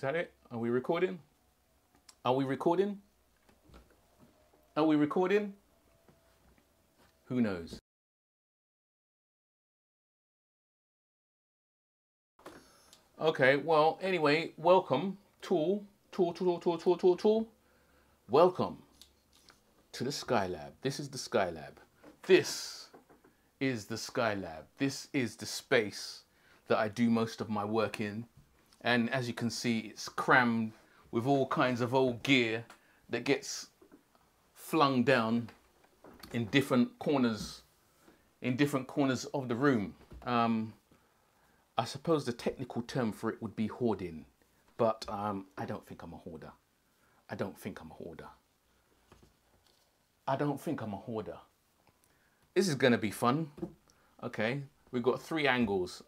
that it? Are we recording? Are we recording? Are we recording? Who knows? Okay, well, anyway, welcome, tool. Welcome to the Skylab. This is the Skylab. This is the Skylab. This is the space that I do most of my work in. And as you can see, it's crammed with all kinds of old gear that gets flung down in different corners of the room. I suppose the technical term for it would be hoarding, but I don't think I'm a hoarder. I don't think I'm a hoarder. I don't think I'm a hoarder. This is going to be fun. Okay, we've got 3 angles.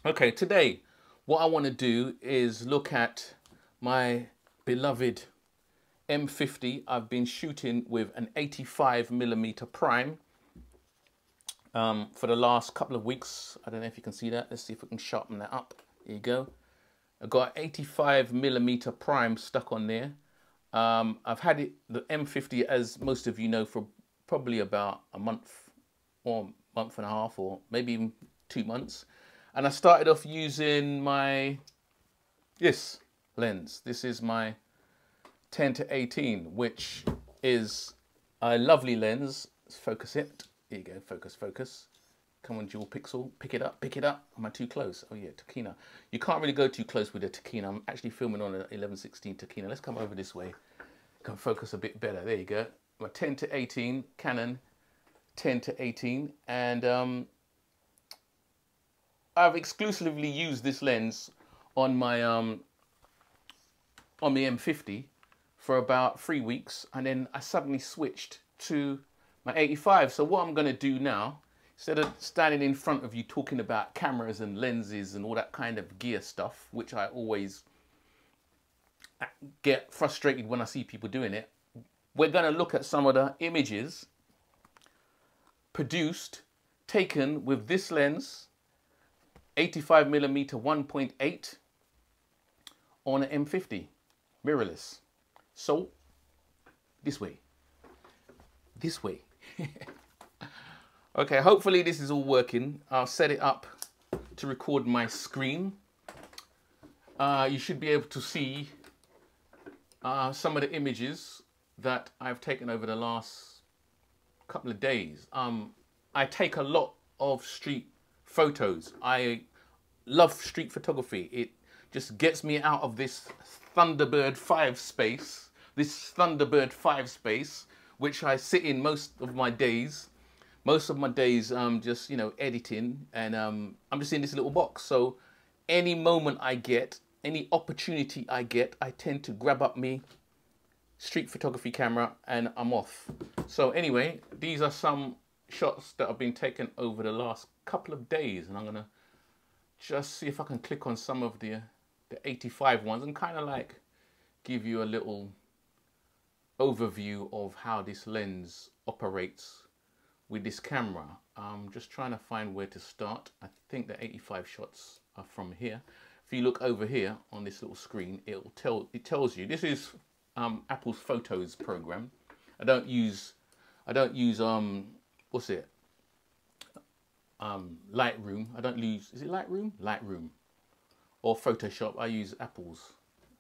Okay, today what I want to do is look at my beloved M50. I've been shooting with an 85mm prime for the last couple of weeks. I don't know if you can see that. Let's see if we can sharpen that up. There you go. I've got 85mm prime stuck on there. I've had the M50, as most of you know, for probably about a month or month and a half, or maybe even 2 months. And I started off using this lens. This is my 10-18, which is a lovely lens. Let's focus it. There you go, focus. Come on, dual pixel, pick it up. Am I too close? Oh yeah, Takina. You can't really go too close with a Takina. I'm actually filming on an 11-16 Takina. Let's come over this way. Can focus a bit better. There you go. My 10-18 Canon 10-18, and I've exclusively used this lens on my on the M50 for about 3 weeks, and then I suddenly switched to my 85. So what I'm going to do now, instead of standing in front of you talking about cameras and lenses and all that kind of gear stuff, which I always get frustrated when I see people doing it, we're going to look at some of the images produced, taken with this lens, 85mm 1.8 on an M50, mirrorless. So, this way. Okay, hopefully this is all working. I'll set it up to record my screen. You should be able to see some of the images that I've taken over the last couple of days. I take a lot of street photos. I love street photography. It just gets me out of this Thunderbird 5 space, which I sit in most of my days. Most of my days just, you know, editing, and I'm just in this little box. So any moment I get, any opportunity I get, I tend to grab up me street photography camera and I'm off. So anyway, these are some shots that have been taken over the last couple of days, and I'm gonna just see if I can click on some of the 85 ones and kind of like give you a little overview of how this lens operates with this camera. I'm just trying to find where to start. I think the 85 shots are from here. If you look over here on this little screen, it tells you this is Apple's Photos program. I don't use what's it? Lightroom. I don't use, is it Lightroom? Lightroom. Or Photoshop. I use Apple's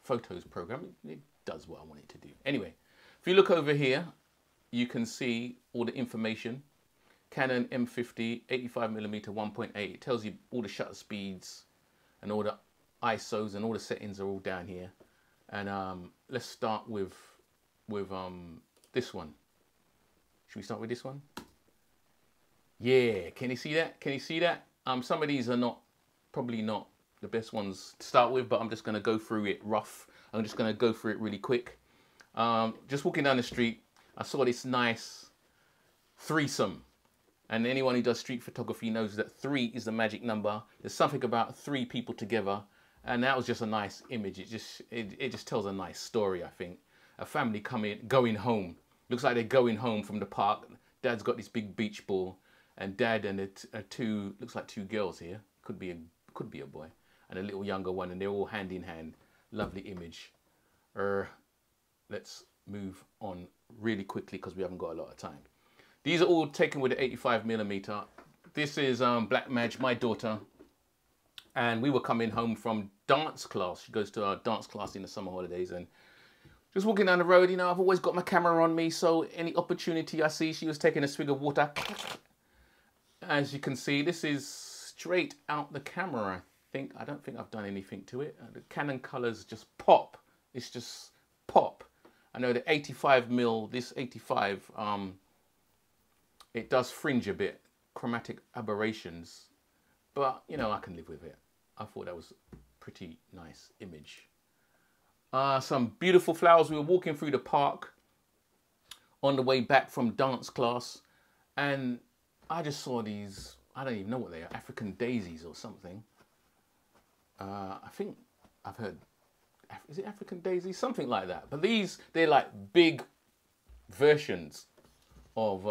Photos program. It does what I want it to do. Anyway, if you look over here, you can see all the information. Canon M50, 85mm 1.8. It tells you all the shutter speeds and all the ISOs, and all the settings are all down here. And let's start with this one. Should we start with this one? Yeah, can you see that? Can you see that? Some of these are probably not the best ones to start with, but I'm just going to go through it rough. I'm just going to go through it really quick. Just walking down the street, I saw this nice threesome. And anyone who does street photography knows that 3 is the magic number. There's something about 3 people together, and that was just a nice image. It just tells a nice story, I think. A family going home. Looks like they're going home from the park. Dad's got this big beach ball, and Dad and looks like 2 girls here. Could be a boy. and a little younger one, and they're all hand in hand. Lovely image. Let's move on really quickly because we haven't got a lot of time. These are all taken with the 85mm. This is Black Madge, my daughter, and we were coming home from dance class. She goes to our dance class in the summer holidays, and just walking down the road, you know, I've always got my camera on me, so any opportunity I see, she was taking a swig of water. As you can see, this is straight out the camera, I think. I don't think I've done anything to it. The Canon colors just pop. It's just pop. I know the 85mm, this 85, it does fringe a bit, chromatic aberrations, but you know, I can live with it. I thought that was a pretty nice image. Some beautiful flowers. We were walking through the park on the way back from dance class, and I just saw these, I don't even know what they are, African daisies or something. I think I've heard, is it African daisies? Something like that. But these, they're like big versions of,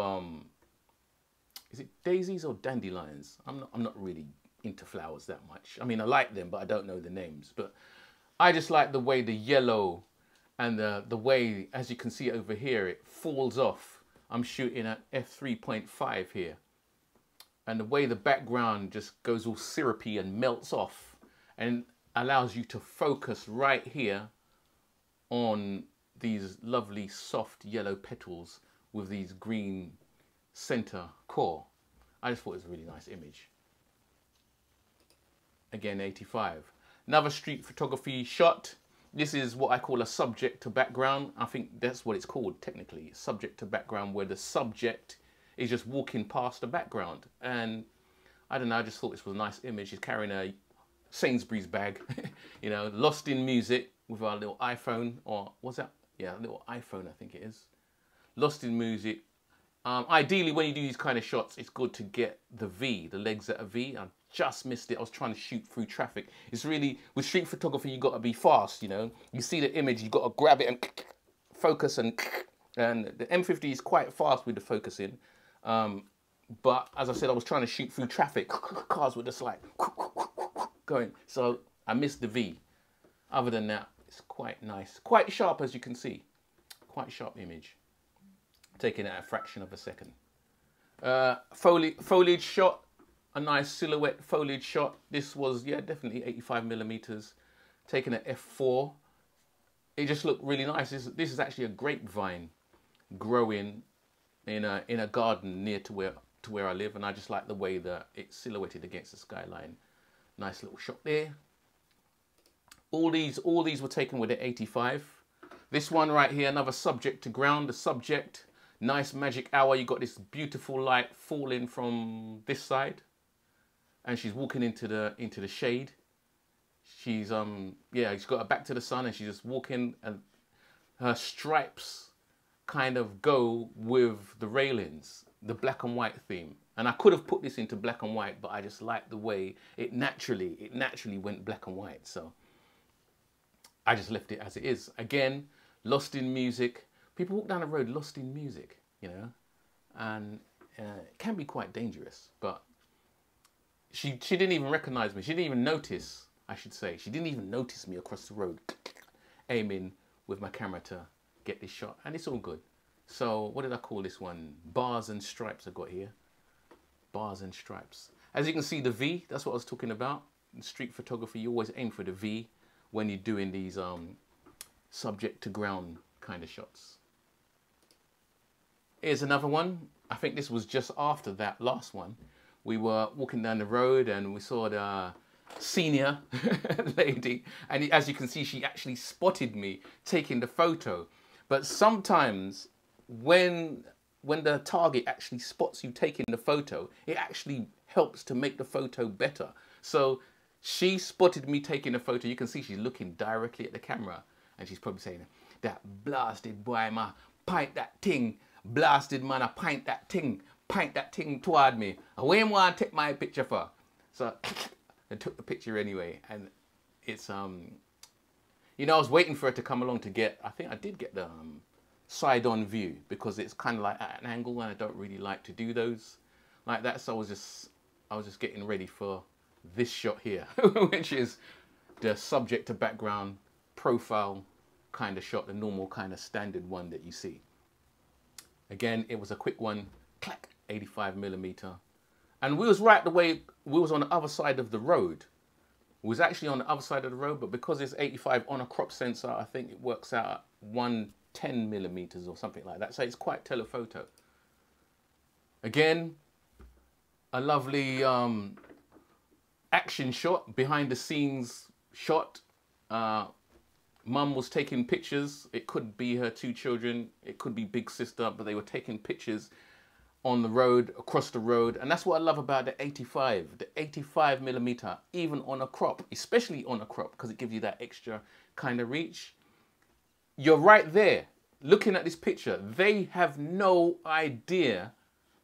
is it daisies or dandelions? I'm not really into flowers that much. I mean, I like them, but I don't know the names. But I just like the way the yellow and the way, as you can see over here, it falls off. I'm shooting at f3.5 here. And the way the background just goes all syrupy and melts off and allows you to focus right here on these lovely soft yellow petals with these green center core. I just thought it was a really nice image. Again, 85. Another street photography shot. This is what I call a subject to background. I think that's what it's called technically, subject to background, where the subject is just walking past the background. And I don't know, I just thought this was a nice image. She's carrying a Sainsbury's bag, you know, lost in music with our little iPhone, or what's that? Yeah, a little iPhone, I think it is. Lost in music. Ideally, when you do these kind of shots, it's good to get the V, the legs at a V. I just missed it. I was trying to shoot through traffic. It's really, with street photography, you got to be fast, you know. You see the image, you got to grab it and focus, and the M50 is quite fast with the focusing. But as I said, I was trying to shoot through traffic. Cars were just like going. So I missed the V. Other than that, it's quite nice. Quite sharp, as you can see. Quite sharp image. Taken at a fraction of a second. Foliage shot. A nice silhouette foliage shot. This was, yeah, definitely 85mm. Taken at f4. It just looked really nice. This is actually a grapevine growing in a garden near to where I live, and I just like the way that it's silhouetted against the skyline. Nice little shot there. All these were taken with an 85. This one right here, another subject to ground. The subject, nice magic hour. You got this beautiful light falling from this side, and she's walking into the shade. She's yeah, she's got her back to the sun, and she's just walking, and her stripes kind of go with the railings, the black and white theme. And I could have put this into black and white, but I just like the way it naturally went black and white. So I just left it as it is. Again, lost in music. People walk down the road lost in music, you know, and it can be quite dangerous. But she didn't even recognize me. She didn't even notice, I should say. She didn't even notice me across the road, aiming with my camera to get this shot, and it's all good. So what did I call this one? Bars and stripes I got here. Bars and stripes. As you can see, the V, that's what I was talking about. In street photography, you always aim for the V when you're doing these subject to ground kind of shots. Here's another one. I think this was just after that last one. We were walking down the road and we saw the senior lady, and as you can see, she actually spotted me taking the photo. But sometimes when the target actually spots you taking the photo, it actually helps to make the photo better. So she spotted me taking a photo. You can see she's looking directly at the camera, and she's probably saying, "That blasted boy, ma, pint that thing, blasted man, I pint that thing toward me. Where am I take my picture for?" So I took the picture anyway, and it's you know, I was waiting for her to come along to get, I think I did get the side-on view, because it's kind of like at an angle, and I don't really like to do those like that. So I was just getting ready for this shot here, which is the subject to background profile kind of shot, the normal kind of standard one that you see. Again, it was a quick one, clack, 85mm. And we was right the way, we was on the other side of the road. We was actually on the other side of the road, but because it's 85 on a crop sensor, I think it works out at 110mm or something like that. So it's quite telephoto. Again, a lovely action shot, behind the scenes shot. Mum was taking pictures. It could be her 2 children. It could be big sister, but they were taking pictures on the road, across the road. And that's what I love about the 85mm, even on a crop, especially on a crop, because it gives you that extra kind of reach. You're right there looking at this picture. They have no idea,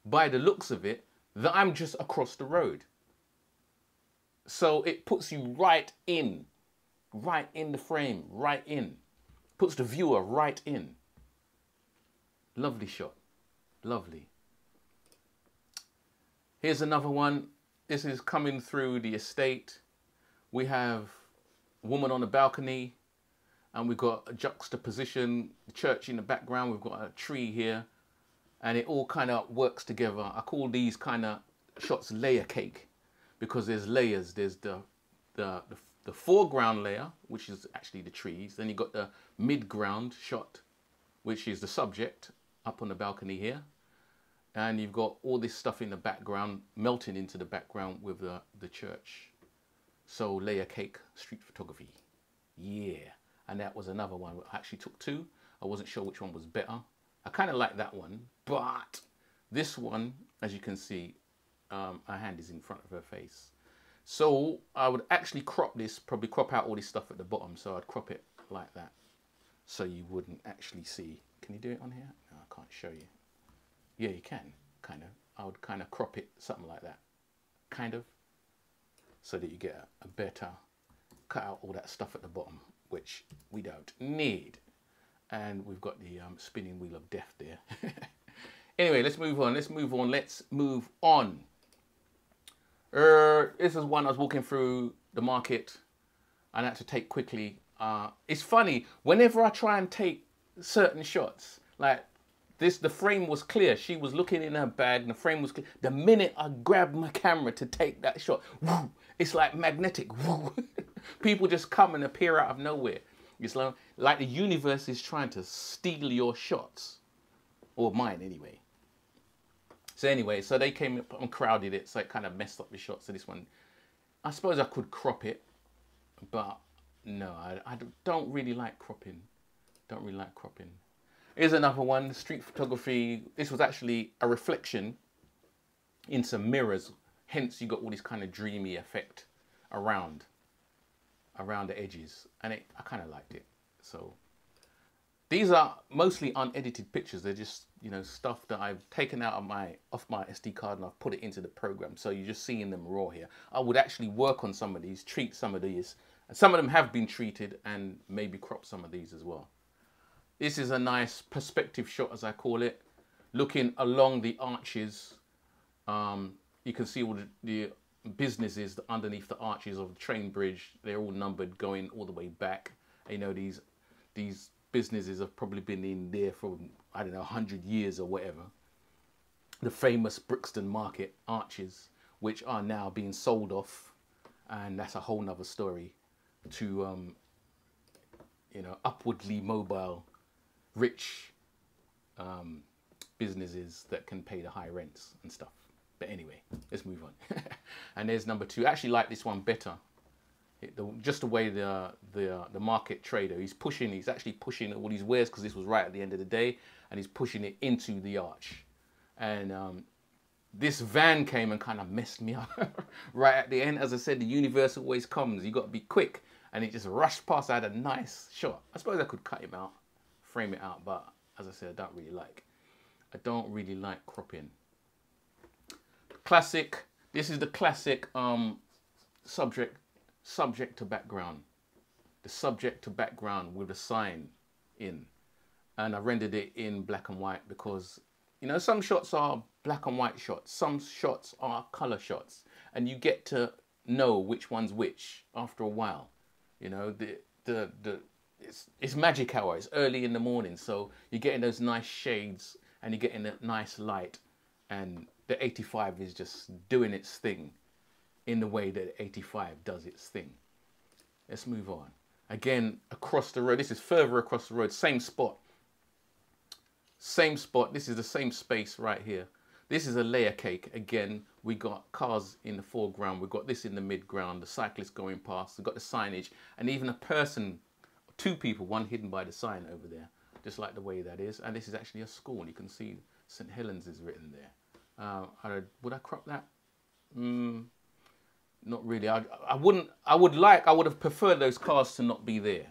by the looks of it, that I'm just across the road. So it puts you right in the frame, right in. Puts the viewer right in. Lovely shot, lovely. Here's another one. This is coming through the estate. We have a woman on the balcony, and we've got a juxtaposition, the church in the background. We've got a tree here, and it all kind of works together. I call these kind of shots layer cake, because there's layers. There's the foreground layer, which is actually the trees. Then you got the mid-ground shot, which is the subject up on the balcony here. And you've got all this stuff in the background, melting into the background with the church. So layer cake street photography. Yeah. And that was another one. I actually took 2. I wasn't sure which one was better. I kind of like that one. But this one, as you can see, her hand is in front of her face. So I would actually crop this, probably crop out all this stuff at the bottom. So I'd crop it like that, so you wouldn't actually see. Can you do it on here? No, I can't show you. Yeah, you can, kind of. I would kind of crop it, something like that, kind of, so that you get a better, cut out all that stuff at the bottom, which we don't need. And we've got the spinning wheel of death there. Anyway, let's move on, let's move on. This is one I was walking through the market, and I had to take quickly. It's funny, whenever I try and take certain shots, like this, the frame was clear. She was looking in her bag and the frame was clear. The minute I grabbed my camera to take that shot, whoo, it's like magnetic. Whoo. People just come and appear out of nowhere. It's like the universe is trying to steal your shots, or mine anyway. So anyway, so they came up and crowded it, so it kind of messed up the shot. So this one, I suppose I could crop it, but no, I don't really like cropping. Don't really like cropping. Here's another one, street photography. This was actually a reflection in some mirrors. Hence, you got all this kind of dreamy effect around the edges, and I kind of liked it. So these are mostly unedited pictures. They're just, you know, stuff that I've taken out of off my SD card and I've put it into the program. So you're just seeing them raw here. I would actually work on some of these, treat some of these, and some of them have been treated, and maybe crop some of these as well. This is a nice perspective shot, as I call it, looking along the arches. You can see all the businesses underneath the arches of the train bridge. They're all numbered going all the way back. You know, these businesses have probably been in there for, I don't know, 100 years or whatever. The famous Brixton Market arches, which are now being sold off, and that's a whole nother story, to you know, upwardly mobile, rich businesses that can pay the high rents and stuff. But anyway, let's move on. And there's number 2. I actually like this one better. Just the way the market trader, he's actually pushing all these wares, because this was right at the end of the day, and he's pushing it into the arch. And this van came and kind of messed me up right at the end. As I said, the universe always comes. You got to be quick, and it just rushed past. I had a nice shot. I suppose I could cut him out, frame it out, but as I said, I don't really like cropping. Classic. This is the classic subject to background. The subject to background with a sign in, and I rendered it in black and white because, you know, some shots are black and white shots, some shots are color shots, and you get to know which one's which after a while. You know, it's magic hour. It's early in the morning, so you're getting those nice shades and you're getting that nice light, and the 85 is just doing its thing in the way that the 85 does its thing. Let's move on. Again, across the road. This is further across the road. Same spot. Same spot. This is the same space right here. This is a layer cake. Again, we got cars in the foreground. We've got this in the midground. The cyclist going past. We've got the signage. And even a person, two people, one hidden by the sign over there. Just like the way that is. And this is actually a school. You can see St. Helens is written there. Would I crop that? Not really. I wouldn't. I would have preferred those cars to not be there.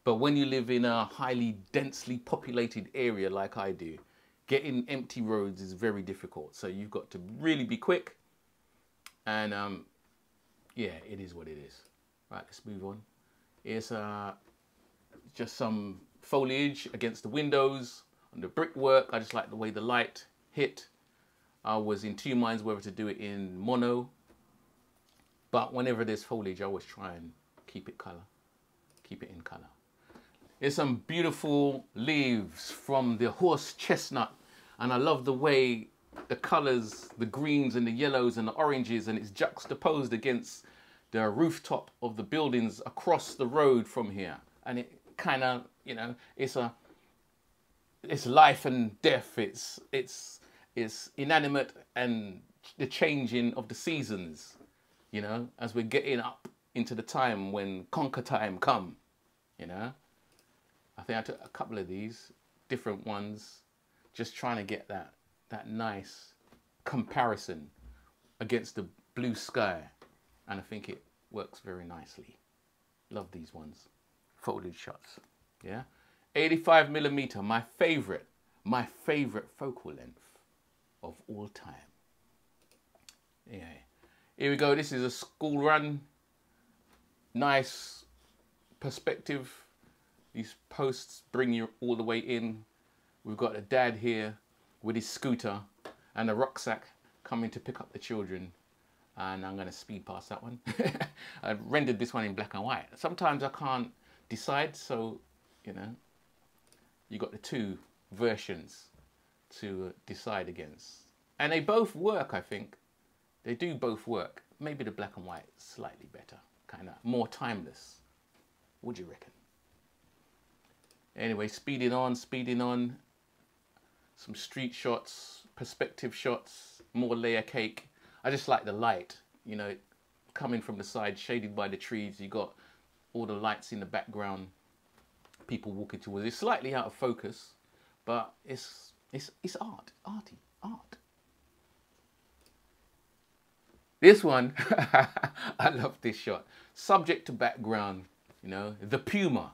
But when you live in a highly densely populated area like I do, getting empty roads is very difficult. So you've got to really be quick. And yeah, it is what it is. Right, let's move on. Here's just some foliage against the windows on the brickwork. I just like the way the light hit. I was in two minds whether to do it in mono. But whenever there's foliage, I always try and keep it color. Keep it in color. Here's some beautiful leaves from the horse chestnut. And I love the way the colors, the greens and the yellows and the oranges, and it's juxtaposed against the rooftop of the buildings across the road from here. And it kind of, you know, it's life and death. It's inanimate and the changing of the seasons, you know, as we're getting up into the time when conquer time come, you know. I think I took a couple of these, different ones, just trying to get that nice comparison against the blue sky. And I think it works very nicely. Love these ones. Foliage shots, yeah. 85mm, my favorite focal length of all time. Yeah. Here we go. This is a school run. Nice perspective. These posts bring you all the way in. We've got a dad here with his scooter and a rucksack coming to pick up the children. And I'm going to speed past that one. I rendered this one in black and white. Sometimes I can't decide, so, you know, you got the two versions to decide against. And they both work, I think. They do both work. Maybe the black and white is slightly better, kind of more timeless. What do you reckon? Anyway, speeding on. Some street shots, perspective shots, more layer cake. I just like the light, you know, coming from the side, shaded by the trees. You got all the lights in the background, people walking towards it. It's slightly out of focus, but it's art. This one, I love this shot. Subject to background, you know, the Puma.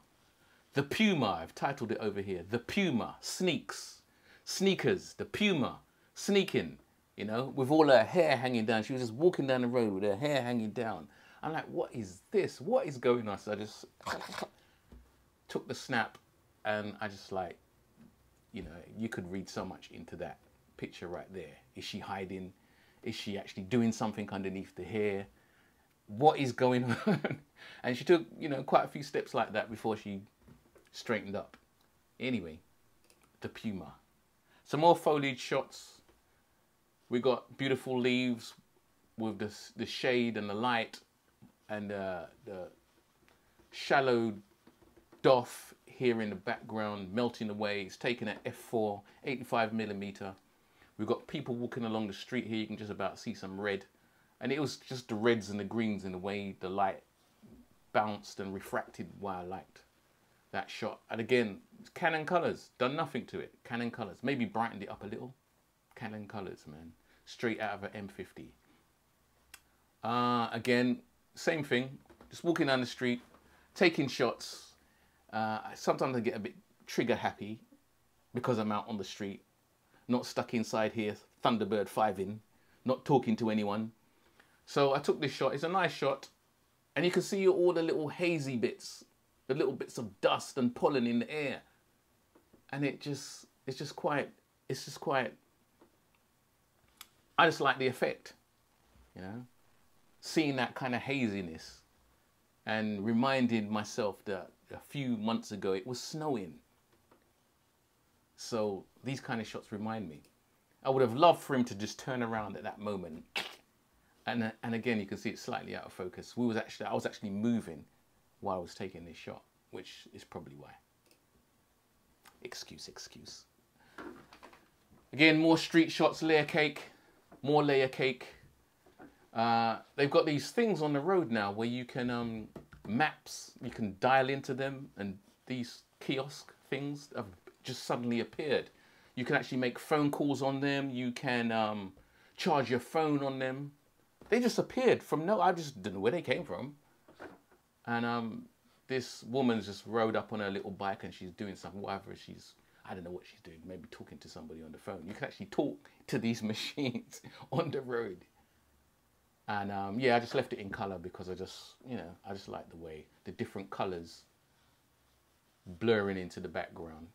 The Puma, I've titled it over here. The Puma sneaks. Sneakers, the Puma, sneaking, you know, with all her hair hanging down. She was just walking down the road with her hair hanging down. I'm like, what is this? What is going on? So I just took the snap and I just like, you know, you could read so much into that picture right there. Is she hiding? Is she actually doing something underneath the hair? What is going on? And she took, you know, quite a few steps like that before she straightened up. Anyway, the Puma. Some more foliage shots. We got beautiful leaves with the shade and the light and the shallow doff here in the background melting away. It's taken at f4, 85mm. We've got people walking along the street here. You can just about see some red. And it was just the reds and the greens and the way the light bounced and refracted why I liked that shot. And again, Canon colors, done nothing to it. Canon colors, maybe brightened it up a little. Canon colors, man. Straight out of an M50. Again, same thing. Just walking down the street, taking shots. Sometimes I get a bit trigger happy because I'm out on the street. Not stuck inside here, Thunderbird 5-in, not talking to anyone. So I took this shot. It's a nice shot. And you can see all the little hazy bits, the little bits of dust and pollen in the air. And it's just quite, I just like the effect, you know. seeing that kind of haziness and reminding myself that a few months ago it was snowing. So these kind of shots remind me. I would have loved for him to just turn around at that moment. And again, you can see it's slightly out of focus. I was actually moving while I was taking this shot, which is probably why. Excuse. Again, more street shots, layer cake, more layer cake. They've got these things on the road now where you can, maps, you can dial into them, and these kiosk things have just suddenly appeared. You can actually make phone calls on them. You can charge your phone on them. They just appeared from I just didn't know where they came from. And this woman's just rode up on her little bike and she's doing something, whatever I don't know what she's doing, maybe talking to somebody on the phone. You can actually talk to these machines on the road. And yeah, I just left it in color because I just like the way the different colors blurring into the background.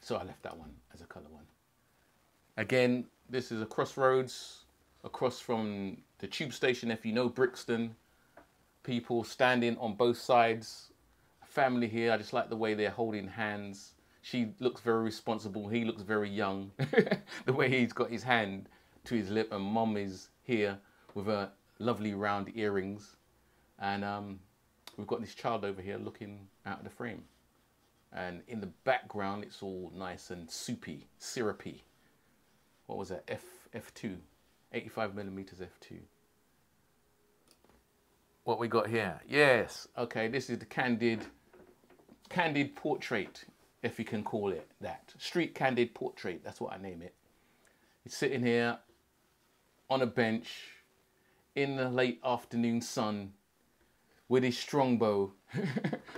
So I left that one as a color one. Again, this is a crossroads across from the tube station, if you know Brixton. People standing on both sides. Family here, I just like the way they're holding hands. She looks very responsible. He looks very young. The way he's got his hand to his lip, and mom is here with her lovely round earrings. And we've got this child over here looking out of the frame. And in the background, it's all nice and soupy, syrupy. What was that? F2, 85mm f2. What we got here? Yes. Okay, this is the candid portrait, if you can call it that. Street candid portrait. That's what I name it. He's sitting here on a bench in the late afternoon sun with his strongbow,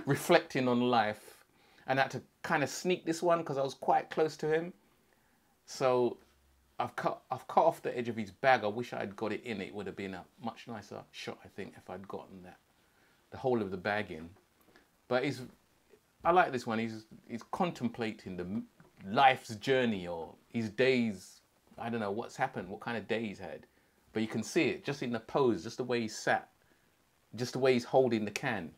reflecting on life. And I had to kind of sneak this one because I was quite close to him. So I've cut off the edge of his bag. I wish I had got it in. It would have been a much nicer shot, I think, if I'd gotten the whole of the bag in. But I like this one. He's contemplating the life's journey or his days. I don't know what's happened, what kind of day he's had. But you can see it just in the pose, just the way he sat, just the way he's holding the can,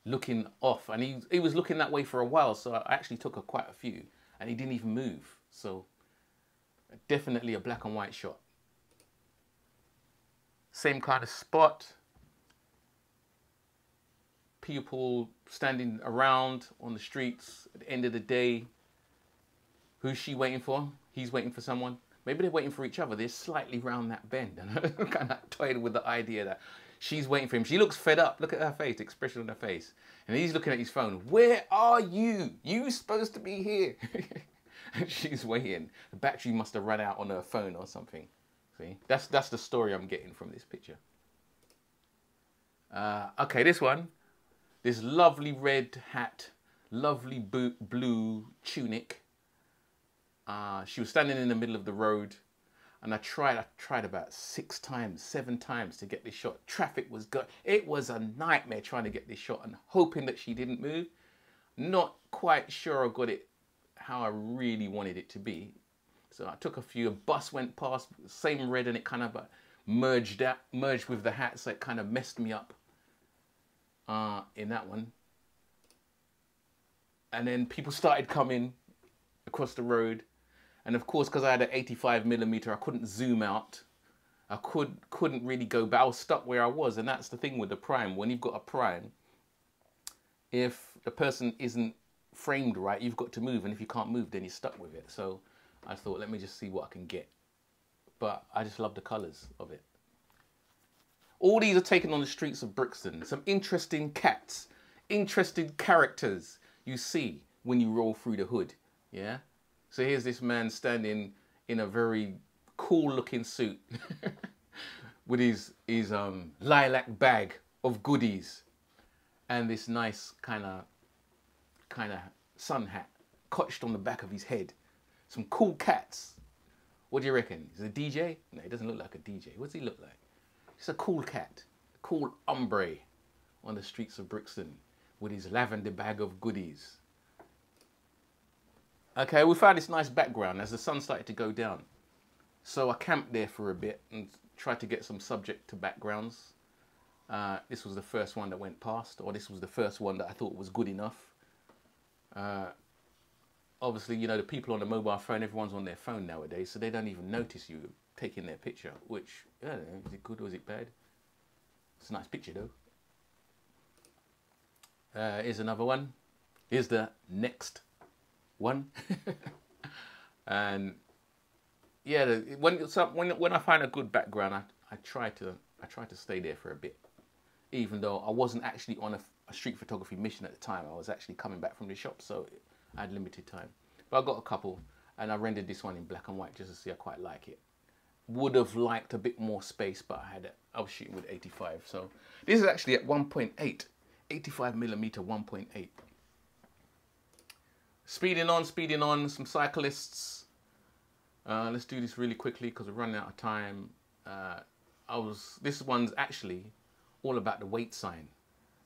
looking off. And he was looking that way for a while, so I actually took quite a few, and he didn't even move. So definitely a black and white shot. Same kind of spot. People standing around on the streets at the end of the day. Who's she waiting for? He's waiting for someone. Maybe they're waiting for each other. They're slightly round that bend. And I'm kind of toyed with the idea that she's waiting for him. She looks fed up. Look at her face, the expression on her face. And he's looking at his phone. Where are you? You're supposed to be here. And she's waiting. The battery must have run out on her phone or something. See? That's the story I'm getting from this picture. Okay, this one. This lovely red hat, lovely blue tunic. She was standing in the middle of the road, and I tried about 6 times, 7 times to get this shot. Traffic was good. It was a nightmare trying to get this shot and hoping that she didn't move. Not quite sure I got it how I really wanted it to be. So I took a few. A bus went past, same red, and it kind of merged with the hat, so it kind of messed me up in that one. And then people started coming across the road. And of course, because I had an 85mm, I couldn't zoom out. I couldn't really go back. I was stuck where I was. And that's the thing with the prime. When you've got a prime, if the person isn't framed right, you've got to move. And if you can't move, then you're stuck with it. So I thought, let me just see what I can get. But I just love the colours of it. All these are taken on the streets of Brixton. Some interesting cats, interesting characters you see when you roll through the hood. Yeah. So here's this man standing in a very cool looking suit with his lilac bag of goodies and this nice kind of sun hat cotched on the back of his head. Some cool cats. What do you reckon? Is it a DJ? No, he doesn't look like a DJ. What does he look like? He's a cool cat, a cool hombre on the streets of Brixton with his lavender bag of goodies. Okay, we found this nice background as the sun started to go down. So I camped there for a bit and tried to get some subject to backgrounds. This was the first one that went past, or this was the first one that I thought was good enough. Obviously, you know, the people on the mobile phone, everyone's on their phone nowadays, so they don't even notice you taking their picture, which, I don't know, is it good or is it bad? It's a nice picture though. Here's another one. Here's the next one. And yeah, when I find a good background, I try to stay there for a bit, even though I wasn't actually on a street photography mission at the time. I was actually coming back from the shop, so I had limited time. But I got a couple, and I rendered this one in black and white just to see. I quite like it. Would have liked a bit more space, but I was shooting with 85. So this is actually at 1.8, 85mm 1.8. Speeding on, some cyclists. Let's do this really quickly because we're running out of time. This one's actually all about the weight sign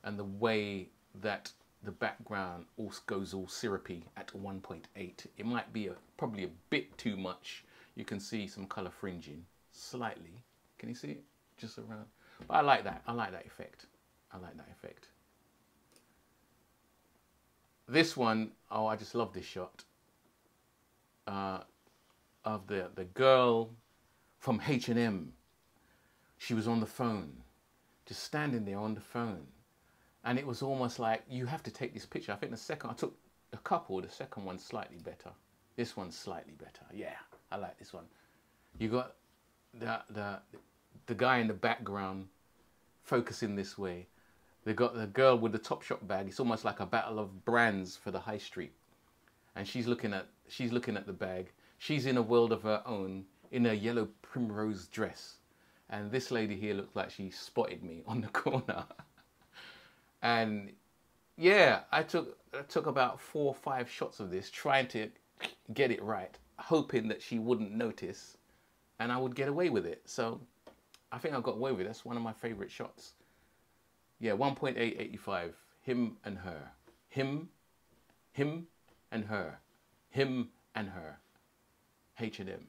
and the way that the background also goes all syrupy at 1.8. It might be probably a bit too much. You can see some color fringing slightly. Can you see it? Just around. But I like that. I like that effect. I like that effect. This one, oh, I just love this shot. Of the girl from H&M. She was on the phone, just standing there on the phone. And it was almost like, you have to take this picture. I think the second, I took a couple, the second one's slightly better. This one's slightly better. Yeah, I like this one. You got the guy in the background focusing this way. They got the girl with the Topshop bag. It's almost like a battle of brands for the high street. And she's looking at the bag. She's in a world of her own in a yellow primrose dress. And this lady here looks like she spotted me on the corner. And yeah, I took about 4 or 5 shots of this, trying to get it right, hoping that she wouldn't notice and I would get away with it. So I think I got away with it. That's one of my favorite shots. Yeah, 1.8, 85. Him and her. Him and her. Him and her. H&M.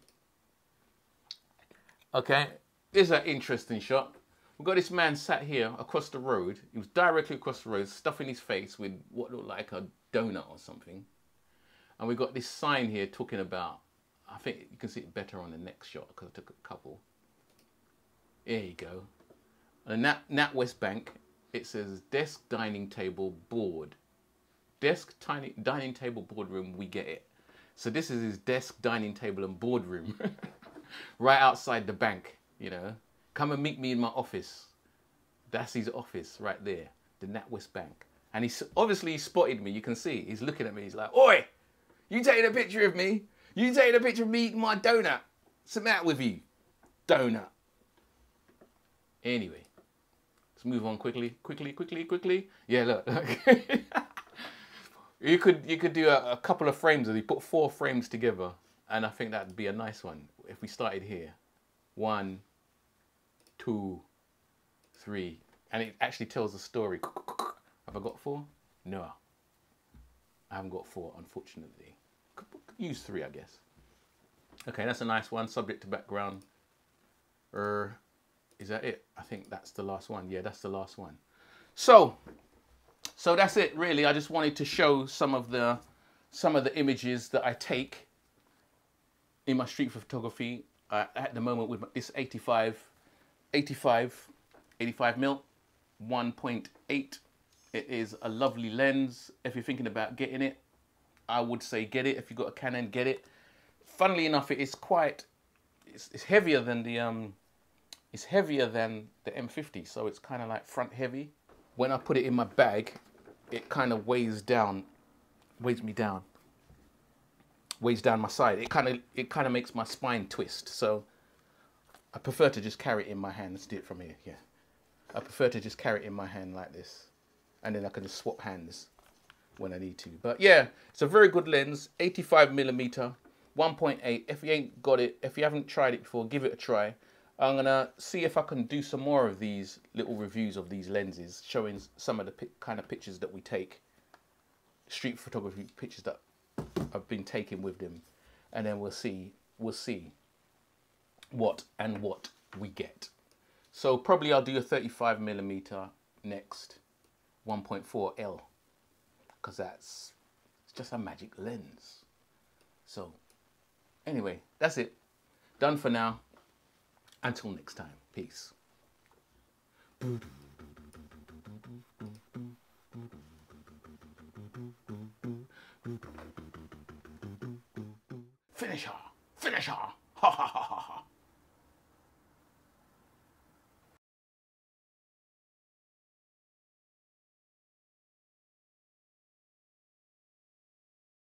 Okay, this is an interesting shot. We've got this man sat here across the road. He was directly across the road, stuffing his face with what looked like a donut or something. And we've got this sign here talking about, I think you can see it better on the next shot because I took a couple. There you go. And Nat West Bank, it says desk, dining table, board. Desk, dining table, boardroom, we get it. So this is his desk, dining table and boardroom. Right outside the bank, you know. Come and meet me in my office. That's his office right there, the NatWest Bank. And he's obviously spotted me. You can see he's looking at me. He's like, "Oi, you taking a picture of me? You taking a picture of me eating my donut? What's that with you, donut?" Anyway, let's move on quickly. Yeah, look. You could do a couple of frames. You put 4 frames together, and I think that'd be a nice one. If we started here, 1, 2, 3, and it actually tells the story. Have I got 4? No, I haven't got 4, unfortunately. Use 3, I guess. Okay, that's a nice one. Subject to background. Is that it? I think that's the last one. Yeah, that's the last one. So that's it, really. I just wanted to show some of the images that I take in my street photography at the moment with this 85 mil 1.8. It is a lovely lens. If you're thinking about getting it, I would say get it. If you've got a Canon, get it. Funnily enough, it is it's heavier than the M50, so it's kind of like front heavy. When I put it in my bag, it kind of weighs down my side. It kind of makes my spine twist. So I prefer to just carry it in my hand. Let's do it from here. Yeah, I prefer to just carry it in my hand like this, and then I can just swap hands when I need to. But yeah, it's a very good lens, 85mm, 1.8. If you ain't got it, if you haven't tried it before, give it a try. I'm gonna see if I can do some more of these little reviews of these lenses, showing some of the kind of pictures that we take, street photography pictures that I've been taking with them, and then we'll see what we get. So probably I'll do a 35mm next, 1.4L, because it's just a magic lens. So anyway, that's it. Done for now. Until next time. Peace. Finish her. Finish her. Ha ha ha ha.